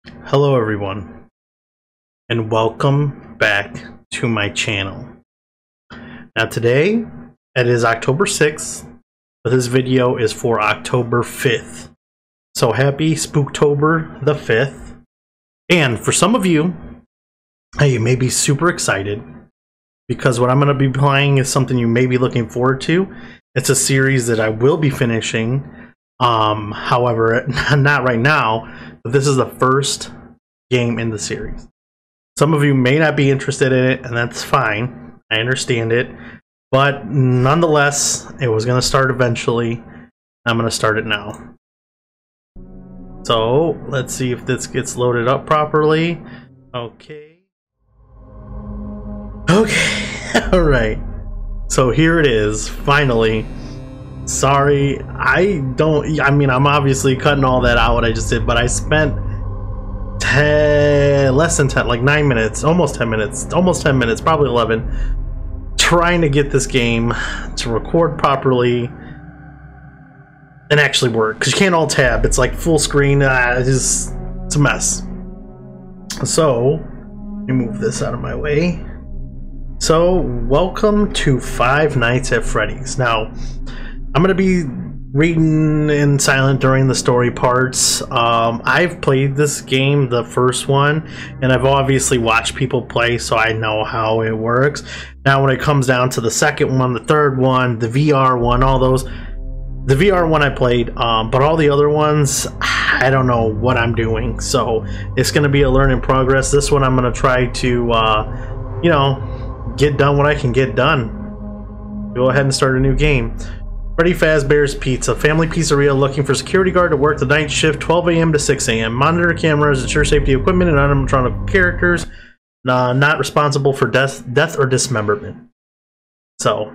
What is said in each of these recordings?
Hello everyone, and welcome back to my channel. Now today, it is October 6th, but this video is for October 5th. So happy Spooktober the 5th. And for some of you, you may be super excited, because what I'm going to be playing is something you may be looking forward to. It's a series that I will be finishing, however, not right now. But this is the first game in the series. Some of you may not be interested in it, and that's fine. I understand it. But nonetheless, it was going to start eventually. I'm going to start it now. So, let's see if this gets loaded up properly. Okay. Okay. Alright. So here it is, finally. Sorry, I'm obviously cutting all that out what I just did, but I spent less than 10, like 9 minutes, almost 10 minutes, probably 11, trying to get this game to record properly and actually work, because you can't alt tab, it's like full screen. It's a mess. So let me move this out of my way. So welcome to Five Nights at Freddy's. Now I'm going to be reading in silent during the story parts. I've played this game, the first one, and I've obviously watched people play, so I know how it works. Now when it comes down to the second one, the third one, the VR one, all those, the VR one I played, but all the other ones, I don't know what I'm doing. So it's going to be a learn in progress. This one I'm going to try to, get done what I can get done. Go ahead and start a new game. Freddy Fazbear's Pizza. Family pizzeria looking for security guard to work the night shift, 12 a.m. to 6 a.m. Monitor cameras, ensure safety equipment, and animatronic characters. Not responsible for death or dismemberment. So,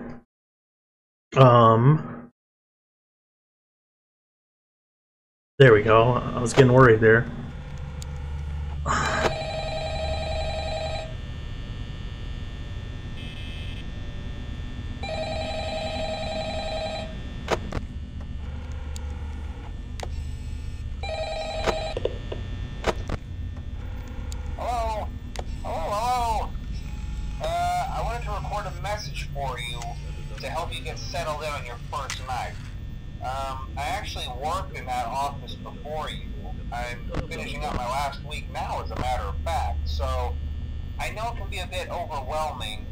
there we go. I was getting worried there. For you to help you get settled in on your first night. I actually worked in that office before you. I'm finishing up my last week now, as a matter of fact, so I know it can be a bit overwhelming,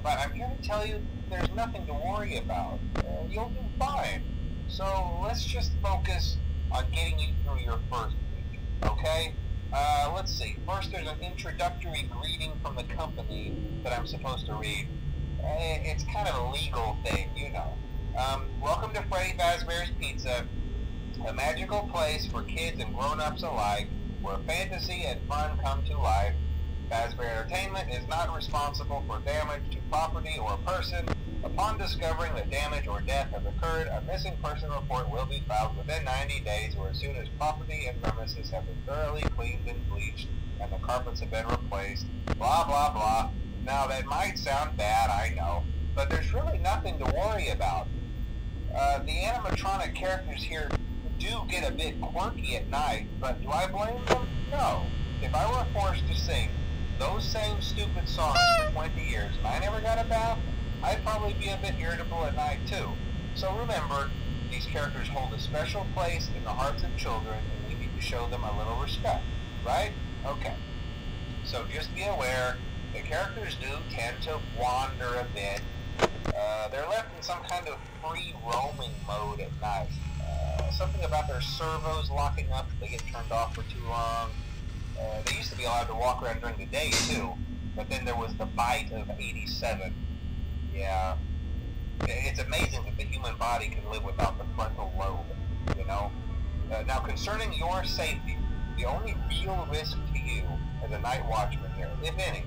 but I'm here to tell you there's nothing to worry about. You'll do fine. So let's just focus on getting you through your first week, okay? Let's see. First, there's an introductory greeting from the company that I'm supposed to read. It's kind of a legal thing, you know. Welcome to Freddy Fazbear's Pizza, a magical place for kids and grown-ups alike, where fantasy and fun come to life. Fazbear Entertainment is not responsible for damage to property or person. Upon discovering that damage or death has occurred, a missing person report will be filed within 90 days, or as soon as property and premises have been thoroughly cleaned and bleached, and the carpets have been replaced, blah blah blah. Now, that might sound bad, I know, but there's really nothing to worry about. The animatronic characters here do get a bit quirky at night, but do I blame them? No. If I were forced to sing those same stupid songs for 20 years and I never got a bath, I'd probably be a bit irritable at night too. So remember, these characters hold a special place in the hearts of children, and we need to show them a little respect, right? Okay. So just be aware, the characters do tend to wander a bit. They're left in some kind of free roaming mode at night. Something about their servos locking up if they get turned off for too long. They used to be allowed to walk around during the day too, but then there was the bite of 87. Yeah. It's amazing that the human body can live without the frontal lobe, you know? Now, concerning your safety, the only real risk to you as a night watchman here, if any,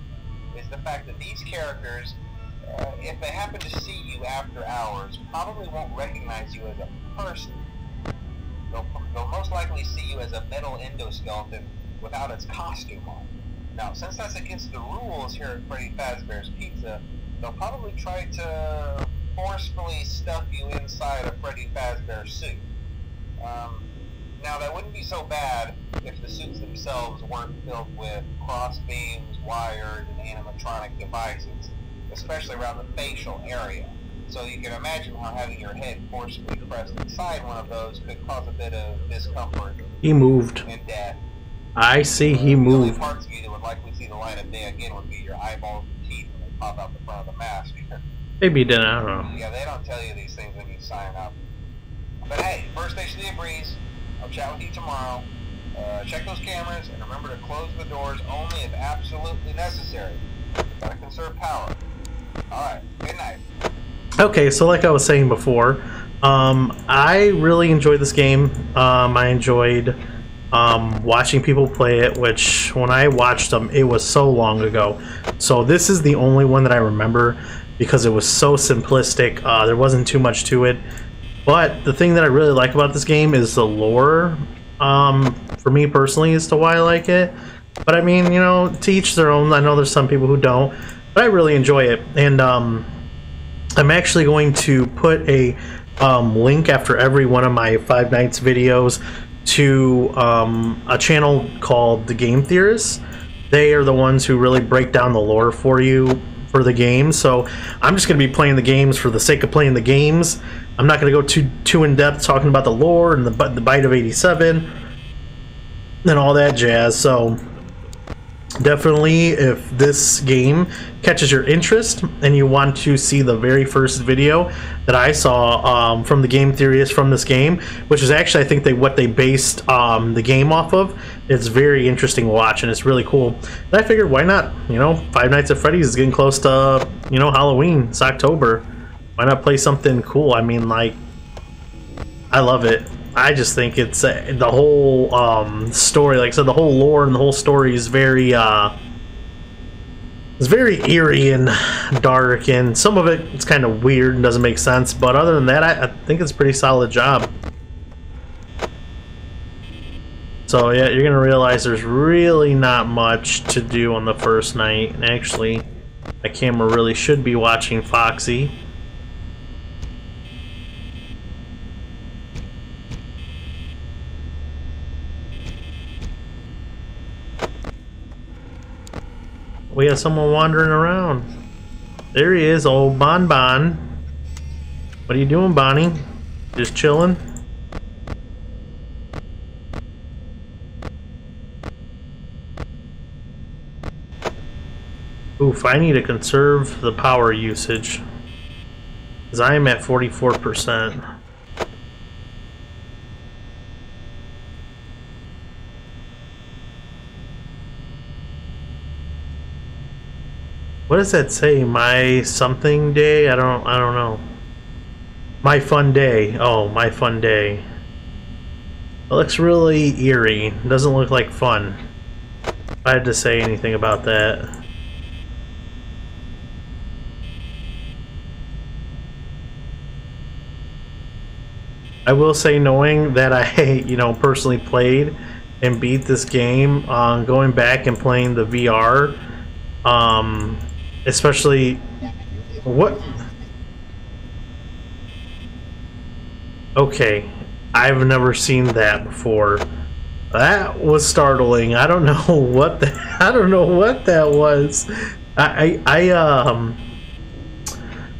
is the fact that these characters, if they happen to see you after hours, probably won't recognize you as a person. They'll most likely see you as a metal endoskeleton without its costume on. Now, since that's against the rules here at Freddy Fazbear's Pizza, they'll probably try to forcefully stuff you inside a Freddy Fazbear suit. Now, that wouldn't be so bad if the suits themselves weren't filled with cross beams, wires, and animatronic devices, especially around the facial area. So you can imagine how having your head forcibly pressed inside one of those could cause a bit of discomfort. He moved. And death. I see he moved. The only parts of you that would likely see the light of day again would be your eyeballs and teeth when they pop out the front of the mask. Maybe he didn't, I don't know. Yeah, they don't tell you these things when you sign up. But hey, first station of the breeze. I'll chat with you tomorrow. Check those cameras and remember to close the doors only if absolutely necessary. Gotta conserve power. Alright, good night. Okay, so like I was saying before, I really enjoyed this game. I enjoyed watching people play it, which when I watched them, it was so long ago. So this is the only one that I remember because it was so simplistic. There wasn't too much to it. But the thing that I really like about this game is the lore. For me personally, as to why I like it. But I mean, you know, to each their own. I know there's some people who don't, but I really enjoy it. And I'm actually going to put a link after every one of my Five Nights videos to a channel called The Game Theorists. They are the ones who really break down the lore for you for the game. So I'm just going to be playing the games for the sake of playing the games. I'm not going to go too in depth talking about the lore and the Bite of 87 and all that jazz. So definitely, if this game catches your interest and you want to see the very first video that I saw from the Game Theorists from this game, which is actually I think what they based the game off of, it's very interesting to watch and it's really cool. And I figured, why not? You know, Five Nights at Freddy's is getting close to, you know, Halloween. It's October. Why not play something cool? I mean, like, I love it. I just think it's the whole story, like I said, the whole lore and the whole story is very it's very eerie and dark, and some of it's kind of weird and doesn't make sense, but other than that, I think it's a pretty solid job. So yeah, you're gonna realize there's really not much to do on the first night, and actually my camera really should be watching Foxy. We have someone wandering around. There he is, old Bon Bon. What are you doing, Bonnie? Just chilling? Oof, I need to conserve the power usage, because I am at 44%. What does that say? My something day? I don't know. My fun day. Oh, my fun day. It looks really eerie. It doesn't look like fun. If I had to say anything about that. I will say, knowing that I, you know, personally played and beat this game, going back and playing the VR, especially what? Okay, I've never seen that before. That was startling. I don't know what that was. I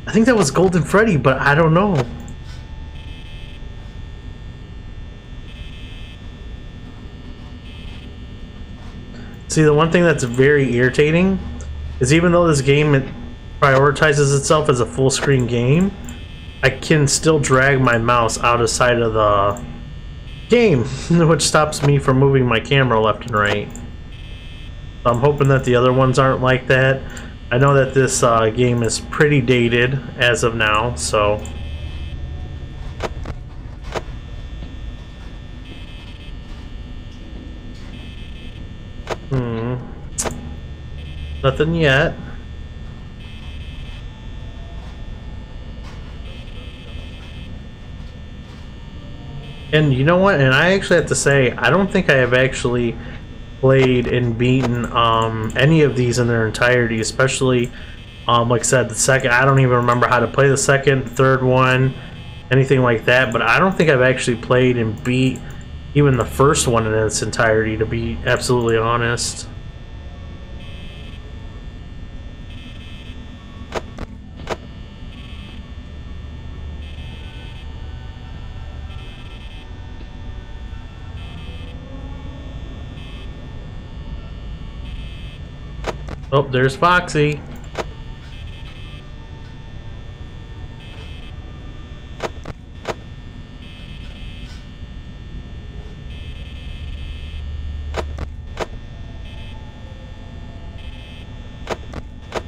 think that was Golden Freddy, but I don't know. See, the one thing that's very irritating is, even though this game prioritizes itself as a full screen game, I can still drag my mouse out of sight of the game, which stops me from moving my camera left and right. So I'm hoping that the other ones aren't like that. I know that this game is pretty dated as of now, so... Nothing yet. And you know what? And I actually have to say, I don't think I have actually played and beaten any of these in their entirety, especially like I said, the second. I don't even remember how to play the second, third one, anything like that. But I don't think I've actually played and beat even the first one in its entirety, to be absolutely honest. Oh, there's Foxy.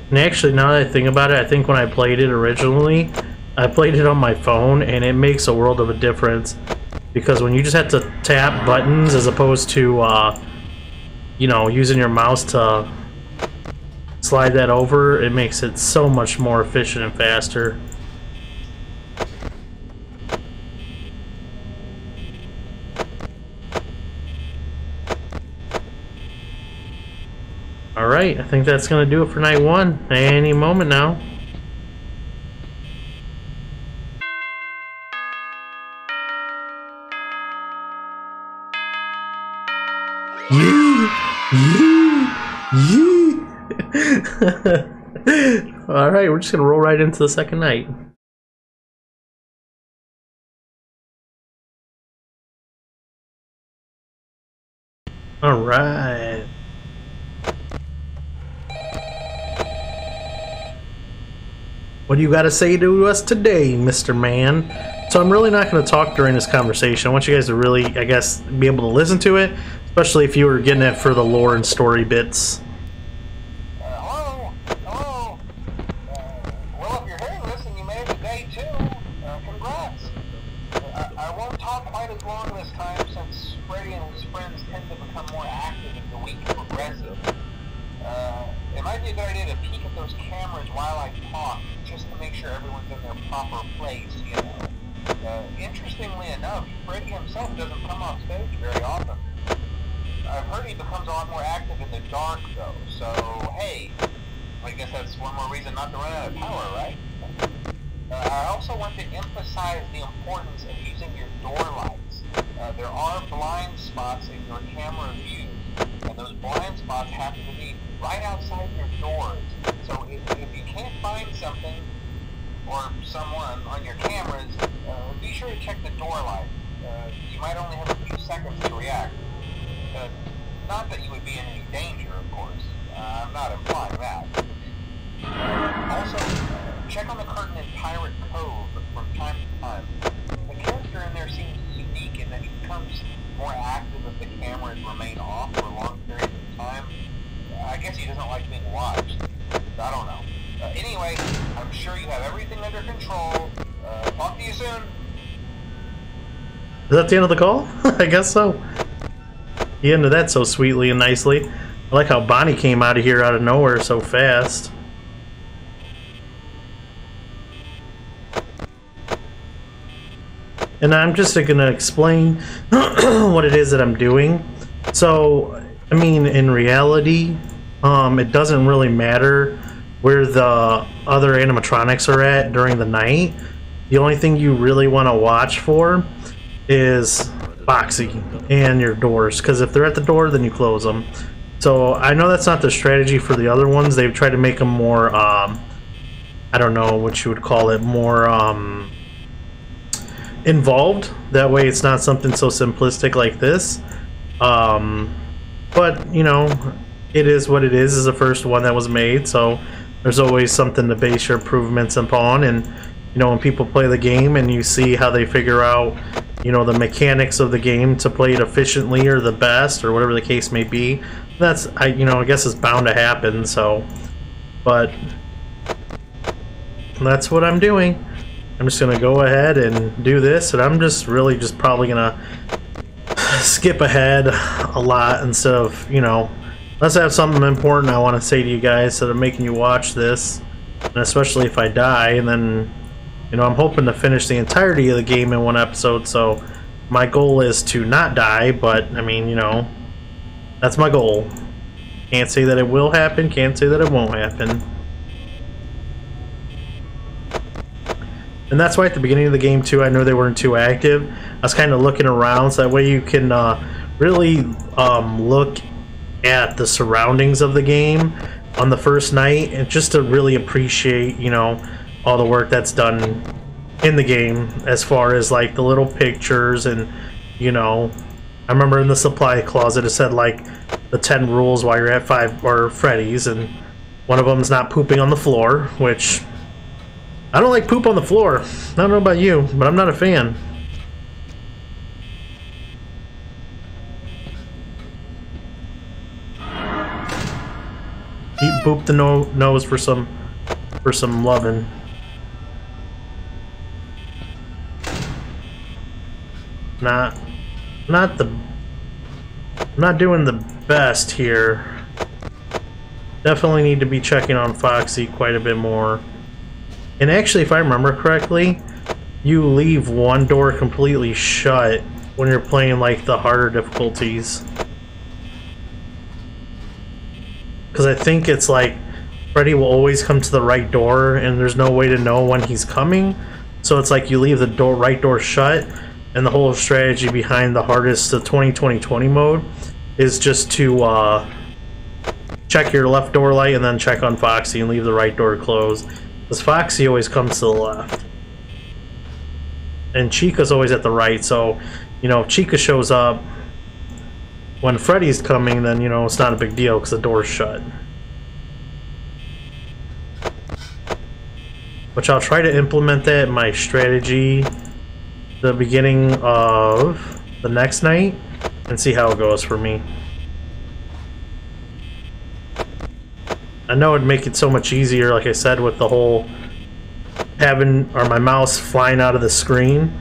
And actually, now that I think about it, I think when I played it originally, I played it on my phone, and it makes a world of a difference. Because when you just have to tap buttons as opposed to, you know, using your mouse to slide that over, it makes it so much more efficient and faster. Alright, I think that's gonna do it for night one. Any moment now. Alright, we're just gonna roll right into the second night. Alright. What do you gotta say to us today, Mr. Man? So I'm really not gonna talk during this conversation. I want you guys to really, I guess, be able to listen to it, especially if you were getting it for the lore and story bits. Hello? Hello? Well, if you're hearing this and you made it to day 2, congrats. I won't talk quite as long this time since Freddy and his friends tend to become more active as the week progresses. It might be a good idea to peek at those cameras while I talk, just to make sure everyone's in their proper place, you know. Interestingly enough, Freddy himself doesn't come off stage very often. I've heard he becomes a lot more active in the dark, though, so hey, I guess that's one more reason not to run out of power, right? I also want to emphasize the importance of using your door lights. There are blind spots in your camera views, and those blind spots happen to be right outside your doors. So if you can't find something or someone on your cameras, be sure to check the door light. You might only have a few seconds to react. Not that you would be in any danger, of course. I'm not implying that. Also, check on the curtain in Pirate Cove from time to time. The character in there seems unique in that he becomes more active if the cameras remain off for long periods of time. I guess he doesn't like being watched. I don't know. Anyway, I'm sure you have everything under control. Talk to you soon. Is that the end of the call? I guess so. He ended that so sweetly and nicely. I like how Bonnie came out of here out of nowhere so fast. And I'm just going to explain what it is that I'm doing. So, I mean, in reality, it doesn't really matter where the other animatronics are at during the night. The only thing you really want to watch for is Foxy and your doors, because if they're at the door, then you close them. So I know that's not the strategy for the other ones. They've tried to make them more, I don't know what you would call it, more involved. That way it's not something so simplistic like this. But, you know, it is what it is. This is the first one that was made, so there's always something to base your improvements upon. And, you know, when people play the game and you see how they figure out, you know, the mechanics of the game to play it efficiently or the best or whatever the case may be, that's, you know, I guess it's bound to happen. So, but that's what I'm doing. I'm just gonna go ahead and do this, and I'm just really just probably gonna skip ahead a lot instead of, you know, unless I have something important I want to say to you guys instead of making you watch this, and especially if I die. And then, you know, I'm hoping to finish the entirety of the game in one episode, so my goal is to not die, but I mean, you know, that's my goal. Can't say that it will happen, can't say that it won't happen. And that's why at the beginning of the game too, I know they weren't too active. I was kind of looking around, so that way you can really look at the surroundings of the game on the first night, and just to really appreciate, you know, all the work that's done in the game as far as like the little pictures. And you know, I remember in the supply closet it said like the 10 rules while you're at Freddy's, and one of them is not pooping on the floor, which I don't like poop on the floor. I don't know about you, but I'm not a fan. He booped the nose for some loving. Not doing the best here. Definitely need to be checking on Foxy quite a bit more. And actually, if I remember correctly, you leave one door completely shut when you're playing like the harder difficulties. Because I think it's like Freddy will always come to the right door and there's no way to know when he's coming. So it's like you leave the right door shut, and the whole strategy behind the hardest, the 20-20-20 mode, is just to check your left door light and then check on Foxy and leave the right door closed. Because Foxy always comes to the left. And Chica's always at the right, so, you know, if Chica shows up when Freddy's coming, then, you know, it's not a big deal because the door's shut. Which I'll try to implement that in my strategy the beginning of the next night and see how it goes for me. I know it'd make it so much easier, like I said, with the whole having my mouse flying out of the screen,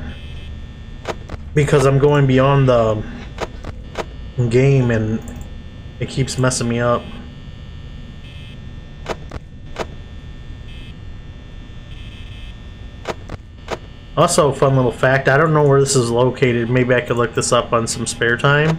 because I'm going beyond the game and it keeps messing me up. Also, fun little fact, I don't know where this is located. Maybe I could look this up on some spare time.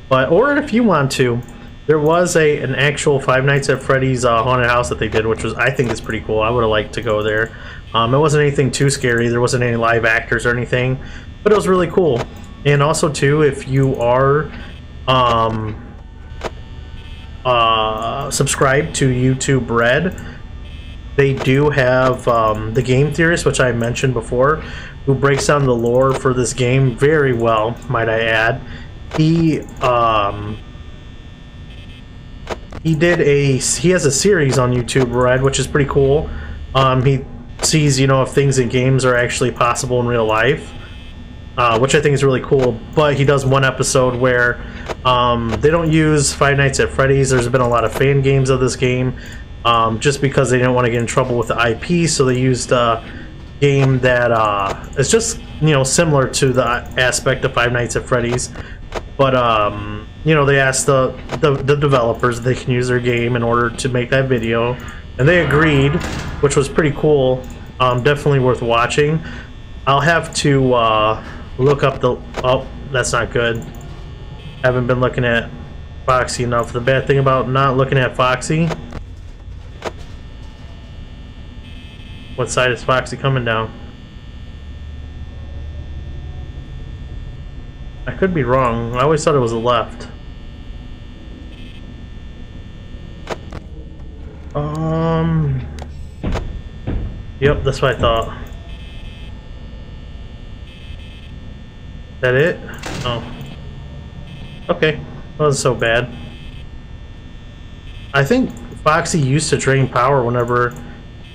But, or if you want to, there was an actual Five Nights at Freddy's haunted house that they did, which was, I think, is pretty cool. I would have liked to go there. It wasn't anything too scary. There wasn't any live actors or anything, but it was really cool. And also, too, if you are subscribed to YouTube Red, they do have the Game Theorist, which I mentioned before, who breaks down the lore for this game very well, might I add. He has a series on YouTube Red, which is pretty cool. He sees, you know, if things in games are actually possible in real life, which I think is really cool. But he does one episode where they don't use Five Nights at Freddy's. There's been a lot of fan games of this game, just because they didn't want to get in trouble with the IP, so they used a game that is just, you know, similar to the aspect of Five Nights at Freddy's. But you know, they asked the developers if they can use their game in order to make that video, and they agreed, which was pretty cool. Definitely worth watching. I'll have to look up the... Oh, that's not good. Haven't been looking at Foxy enough. The bad thing about not looking at Foxy... What side is Foxy coming down? I could be wrong. I always thought it was the left. Yep, that's what I thought. Is that it? Oh. Okay. Wasn't so bad. I think Foxy used to drain power whenever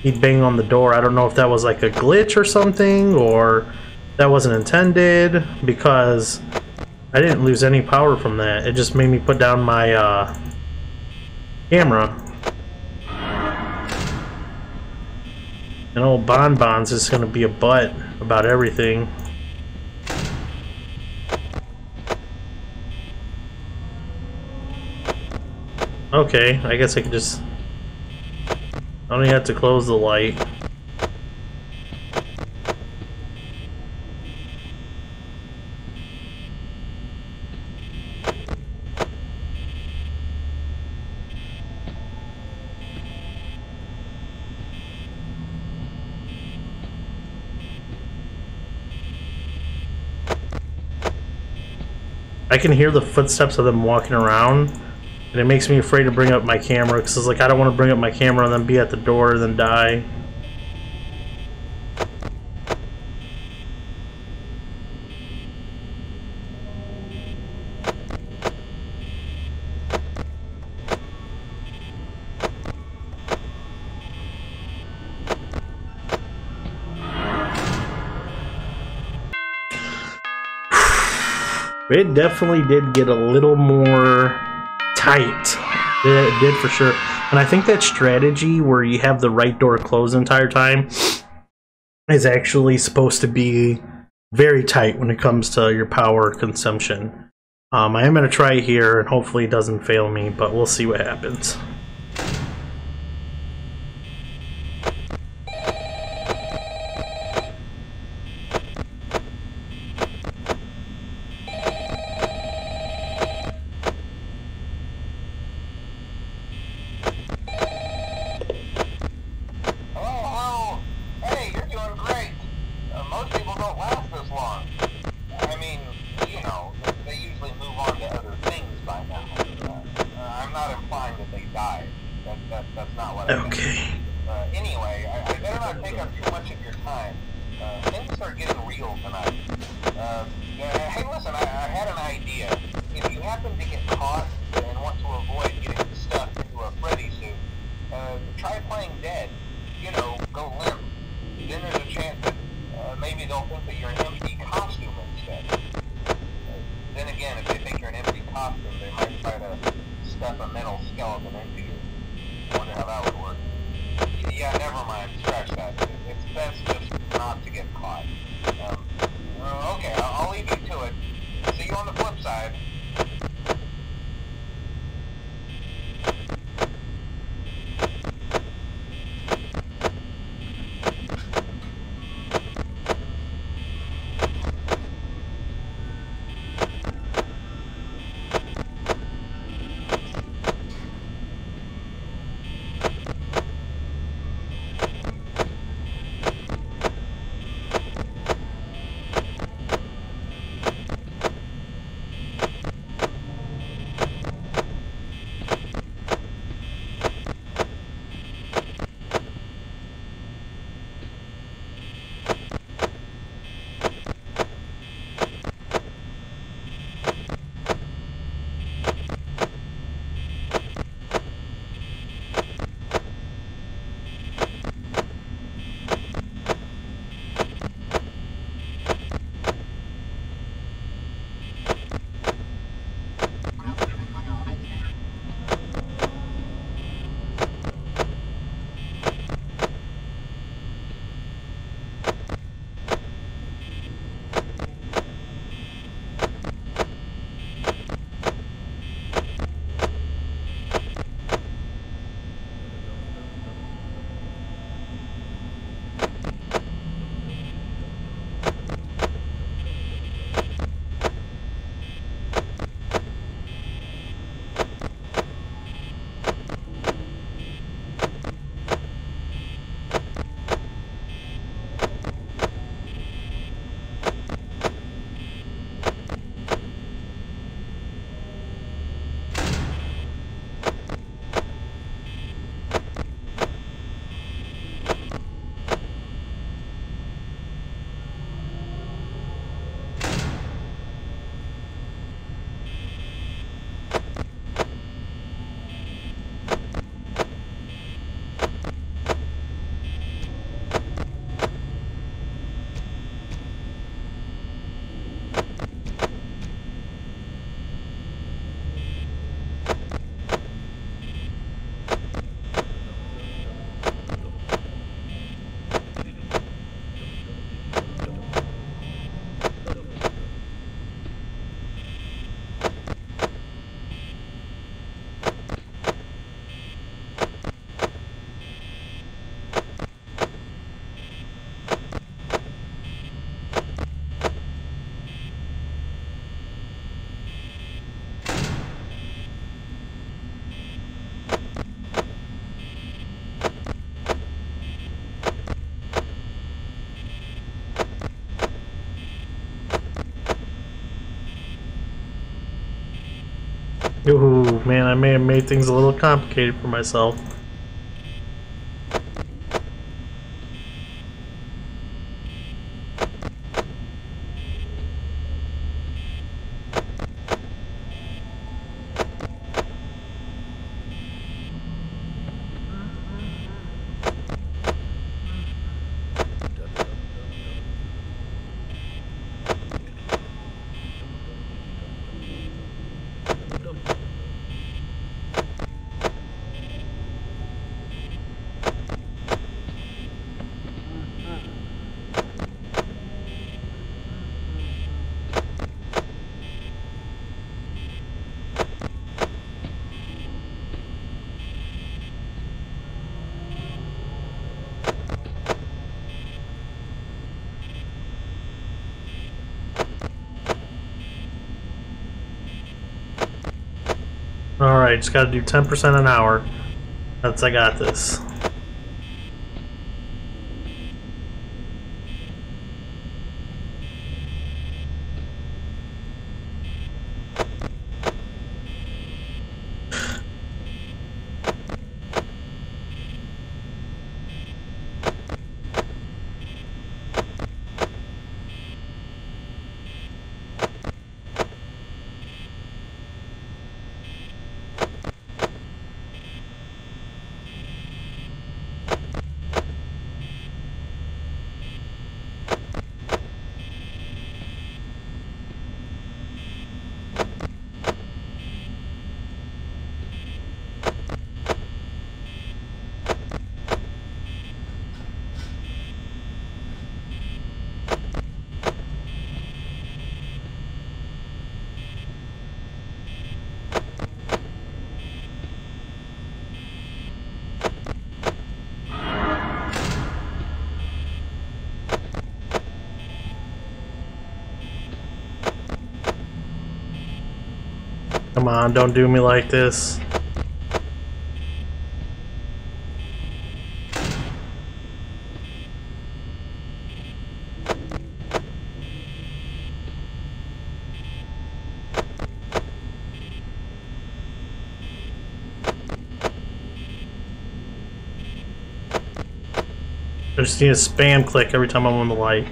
he'd bang on the door. I don't know if that was like a glitch or something, or that wasn't intended, because I didn't lose any power from that. It just made me put down my camera. And old Bonbon's is gonna be a butt about everything. Okay, I guess I could just... I only have to close the light. I can hear the footsteps of them walking around, and it makes me afraid to bring up my camera, because it's like I don't want to bring up my camera and then be at the door and then die. It definitely did get a little more tight. It did for sure. And I think that strategy where you have the right door closed the entire time is actually supposed to be very tight when it comes to your power consumption. I am going to try here and hopefully it doesn't fail me, but we'll see what happens. Okay. Anyway, I better not take up too much of your time. Things are getting real tonight. Hey, listen, I had an idea. If you happen to get caught and want to avoid getting stuffed into a Freddy suit, try playing dead. You know, go limp. Then there's a chance that maybe they'll think that you're an empty costume instead. Then again, if they think you're an empty costume, they might try to stuff a metal skeleton into you. I wonder how that would work. Yeah, never mind. Scratch that. It's best just not to get caught. Okay, I'll leave you to it. See you on the flip side. Ooh, man, I may have made things a little complicated for myself. Alright, just gotta do 10% an hour. I got this. Come on, don't do me like this. I just need a spam click every time I'm on the light.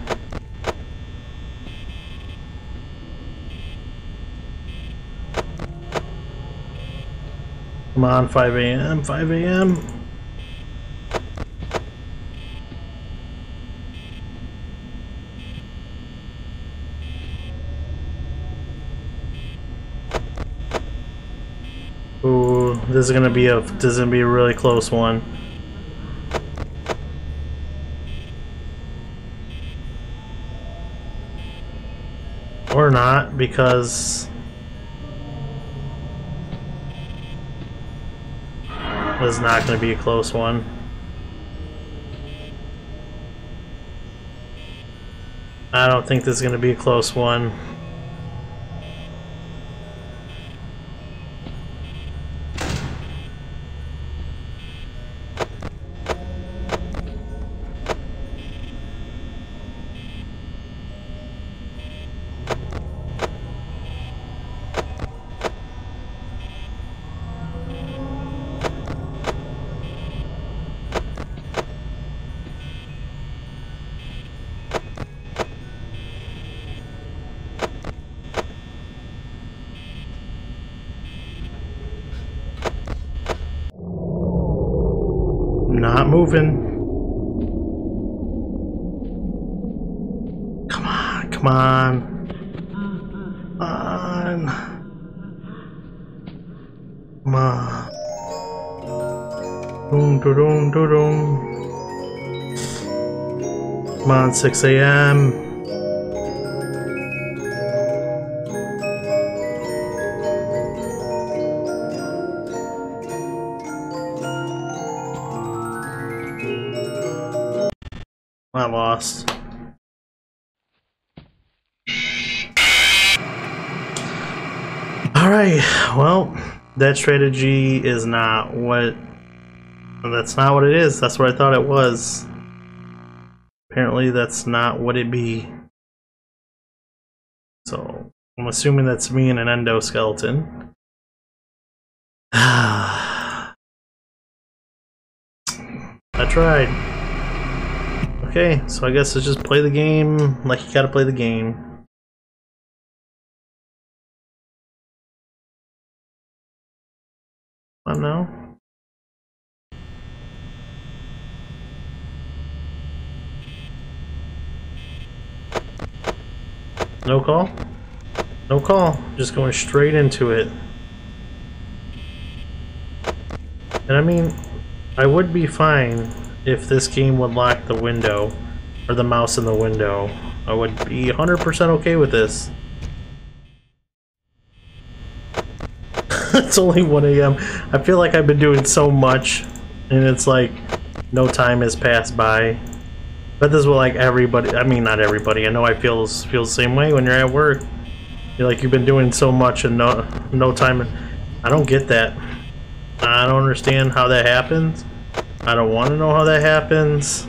Come on, 5 a.m., 5 a.m. Ooh, this is gonna be a really close one. Or not, because this is not going to be a close one. I don't think this is going to be a close one. Not moving. Come on, come on. Come on. Come on. Doom, doom, doom, doom, doom. Come on, 6 a.m. I lost. Alright, well, that strategy is not what... That's not what it is. That's what I thought it was. Apparently that's not what it be. So, I'm assuming that's me and an endoskeleton. I tried. Okay, so I guess it's just play the game like you gotta play the game. I don't know. No call? No call. Just going straight into it. And I mean, I would be fine if this game would lock the window, or the mouse in the window. I would be 100% okay with this. It's only 1 a.m. I feel like I've been doing so much, and it's like no time has passed by. But this is what, like, everybody, I mean not everybody, I know I feel the same way when you're at work. You're like, you've been doing so much and no time. I don't get that. I don't understand how that happens. I don't want to know how that happens.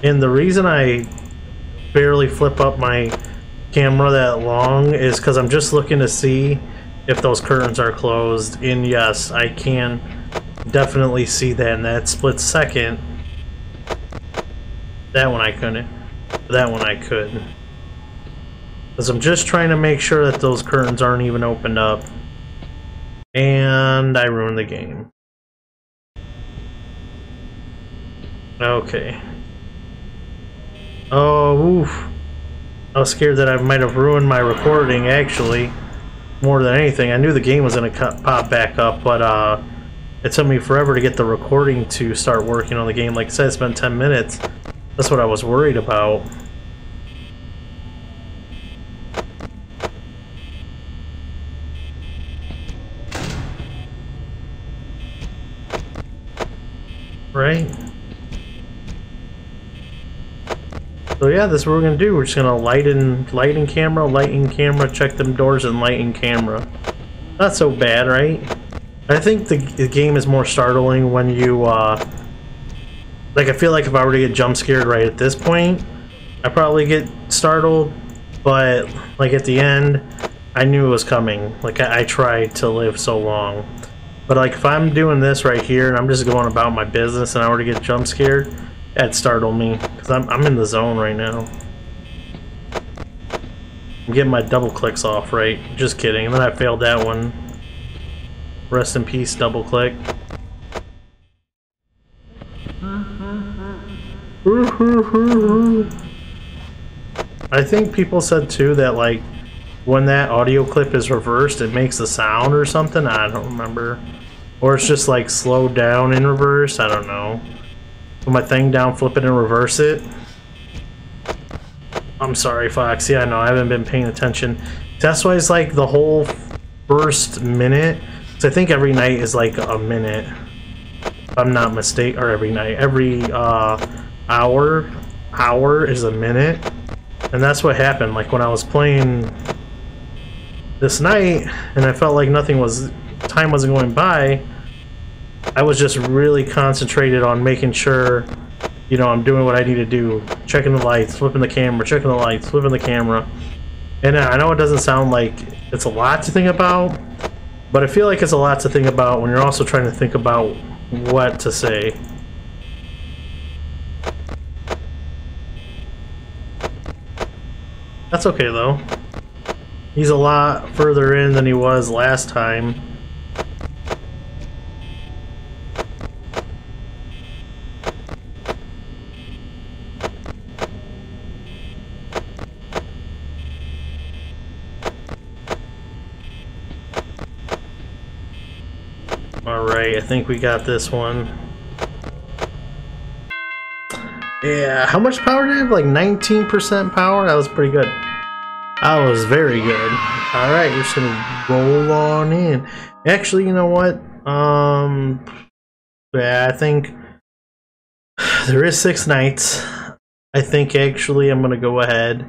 And the reason I barely flip up my camera that long is because I'm just looking to see if those curtains are closed. And yes, I can definitely see that in that split second. That one I couldn't. That one I could. Because I'm just trying to make sure that those curtains aren't even opened up. And I ruined the game. Okay. Oh, oof. I was scared that I might have ruined my recording, actually. More than anything. I knew the game was going to pop back up, but it took me forever to get the recording to start working on the game. Like I said, it's been 10 minutes. That's what I was worried about. Right? So yeah, this is what we're gonna do. We're just gonna light in camera, check them doors, and light in camera. Not so bad, right? I think the game is more startling when you like, I feel like if I were to get jump scared right at this point, I probably get startled, but like at the end, I knew it was coming. Like I tried to live so long. But like if I'm doing this right here and I'm just going about my business and I were to get jump scared, that'd startle me because I'm in the zone right now. I'm getting my double clicks off, right? Just kidding. And then I failed that one. Rest in peace, double click. I think people said too that like when that audio clip is reversed, it makes a sound or something. I don't remember. Or it's just like slowed down in reverse. I don't know. Put my thing down, flip it, and reverse it. I'm sorry, Fox. Yeah, I know. I haven't been paying attention. That's why it's like the whole first minute. So I think every night is like a minute. If I'm not mistaken. Or every night. Every hour is a minute. And that's what happened. Like when I was playing this night and I felt like time wasn't going by, I was just really concentrated on making sure, you know, I'm doing what I need to do. Checking the lights, flipping the camera, checking the lights, flipping the camera. And I know it doesn't sound like it's a lot to think about, but I feel like it's a lot to think about when you're also trying to think about what to say. That's okay though. He's a lot further in than he was last time. Alright, I think we got this one. Yeah, how much power did I have? Like 19% power? That was pretty good. That was very good. Alright, we're just gonna roll on in. Actually, you know what? Yeah, I think there is 6 nights. I think actually I'm gonna go ahead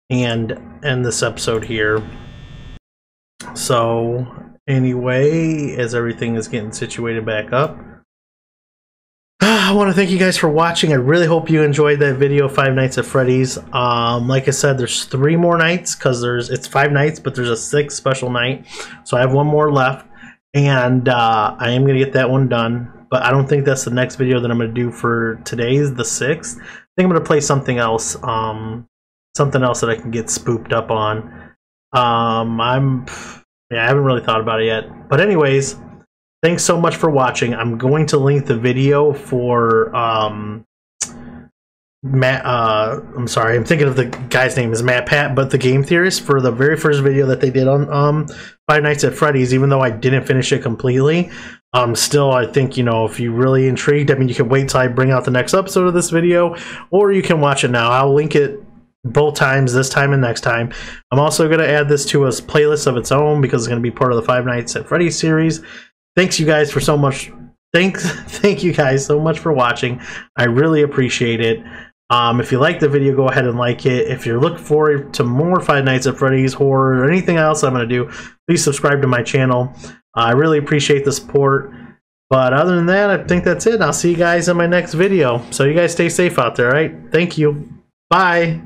and end this episode here. So, anyway, as everything is getting situated back up, I want to thank you guys for watching. I really hope you enjoyed that video, Five Nights at Freddy's. Like I said, there's 3 more nights because it's 5 nights, but there's a 6th special night. So I have 1 more left, and I am going to get that one done. But I don't think that's the next video that I'm going to do for today's, the 6th. I think I'm going to play something else. Something else that I can get spooked up on. I haven't really thought about it yet. But anyways, thanks so much for watching. I'm going to link the video for Matt. I'm sorry, I'm thinking of the guy's name is Matt Pat, but the Game Theorist, for the very first video that they did on Five Nights at Freddy's. Even though I didn't finish it completely, still, I think, you know, if you're really intrigued, I mean, you can wait till I bring out the next episode of this video, or you can watch it now. I'll link it both times, this time and next time. I'm also going to add this to a playlist of its own because it's going to be part of the Five Nights at Freddy's series. Thanks you guys for so much. Thank you guys so much for watching. I really appreciate it. If you like the video, go ahead and like it. If you're looking forward to more Five Nights at Freddy's horror or anything else I'm going to do, please subscribe to my channel. I really appreciate the support. But other than that, I think that's it. I'll see you guys in my next video. So you guys stay safe out there, all right? Thank you. Bye.